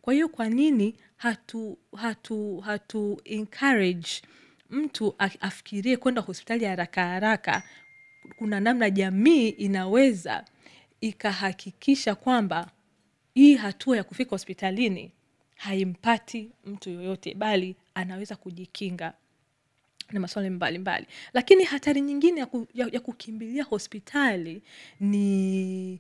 Kwa hiyo kwa nini hatu encourage mtu afikirie kwenda hospitali haraka haraka? Kuna namna jamii inaweza ikahakikisha kwamba hii hatua ya kufika hospitalini haimpati mtu yoyote, bali anaweza kujikinga na maswali mbalimbali. Lakini hatari nyingine ya kukimbilia hospitali ni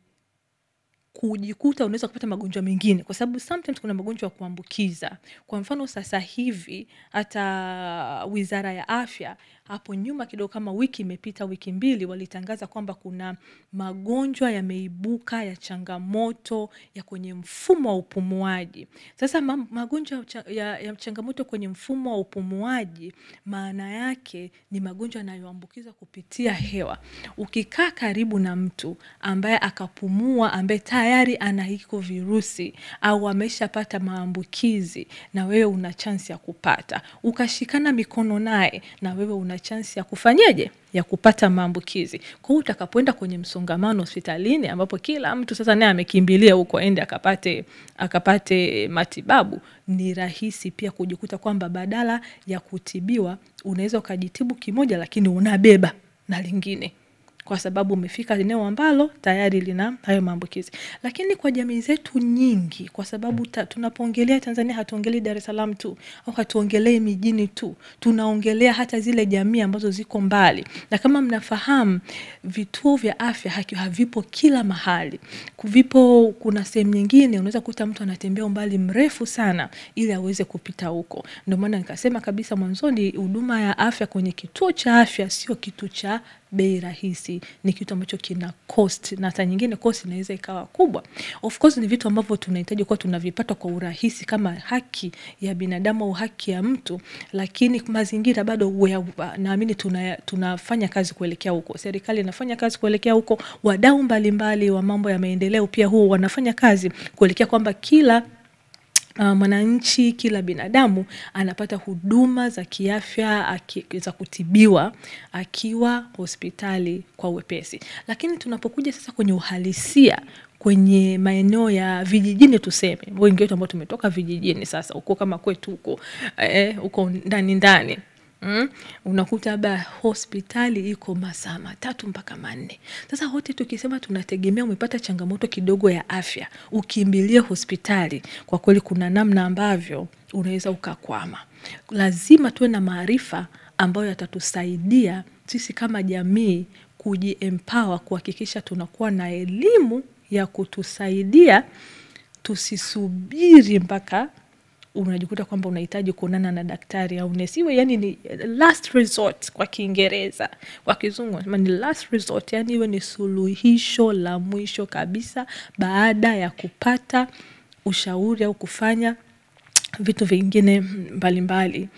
kujikuta unaweza kupata magonjwa mengine, kwa sababu sometimes kuna magonjwa ya kuambukiza. Kwa mfano sasa hivi hata Wizara ya Afya hapo nyuma kidogo, kama wiki imepita, wiki mbili, walitangaza kwamba kuna magonjwa yameibuka ya changamoto ya kwenye mfumo wa upumuaji. Sasa magonjwa ya changamoto kwenye mfumo wa upumuaji, maana yake ni magonjwa yanayoambukiza kupitia hewa. Ukikaa karibu na mtu ambaye akapumua, ambaye tayari ana hiko virusi au ameshapata maambukizi, na wewe una chance ya kupata, ukashikana mikono naye, na wewe una chance ya kufanyeje? Ya kupata maambukizi. Kwa hiyo utakapoenda kwenye msongamano hospitalini, ambapo kila mtu sasa naye amekimbilia huko ende akapate matibabu, ni rahisi pia kujikuta kwamba badala ya kutibiwa unaweza ukajitibu kimoja lakini unabeba na lingine, kwa sababu umefika eneo ambalo tayari lina hayo maambukizi. Lakini kwa jamii zetu nyingi, kwa sababu tunapoongelea Tanzania hatuongelei Dar es Salaam tu, au hatuongelei mijini tu, tunaongelea hata zile jamii ambazo ziko mbali. Na kama mnafahamu, vituo vya afya havipo kila mahali. Kuna sehemu nyingine unaweza kukuta mtu anatembea umbali mrefu sana ili aweze kupita huko. Ndio maana nikasema kabisa mwanzoni, huduma ya afya kwenye kituo cha afya sio kitu cha bei rahisi, ni kitu ambacho kina cost, na hata nyingine cost inaweza ikawa kubwa. Of course ni vitu ambavyo tunahitaji kuwa tunavipata kwa urahisi kama haki ya binadamu au haki ya mtu, lakini mazingira bado naamini tunafanya kazi kuelekea huko. Serikali inafanya kazi kuelekea huko, wadau mbalimbali wa mambo ya maendeleo pia huo wanafanya kazi kuelekea kwamba kila mwananchi, kila binadamu anapata huduma za kiafya za kutibiwa akiwa hospitali kwa wepesi. Lakini tunapokuja sasa kwenye uhalisia, kwenye maeneo ya vijijini, tuseme wengi wetu ambao tumetoka vijijini, sasa uko kama kwetu uko ndani, unakuta hospitali iko masaa 3 mpaka 4. Sasa wote tukisema tunategemea umepata changamoto kidogo ya afya ukimbilie hospitali, kwa kweli kuna namna ambavyo unaweza ukakwama. Lazima tuwe na maarifa ambayo yatatusaidia sisi kama jamii kujiempower, kuhakikisha tunakuwa na elimu ya kutusaidia tusisubiri mpaka unajikuta kwamba unahitaji kuonana na daktari au nesi. Yani ni last resort kwa Kiingereza, kwa Kizungu ni last resort, yani iwe ni suluhisho la mwisho kabisa baada ya kupata ushauri au kufanya vitu vingine mbalimbali.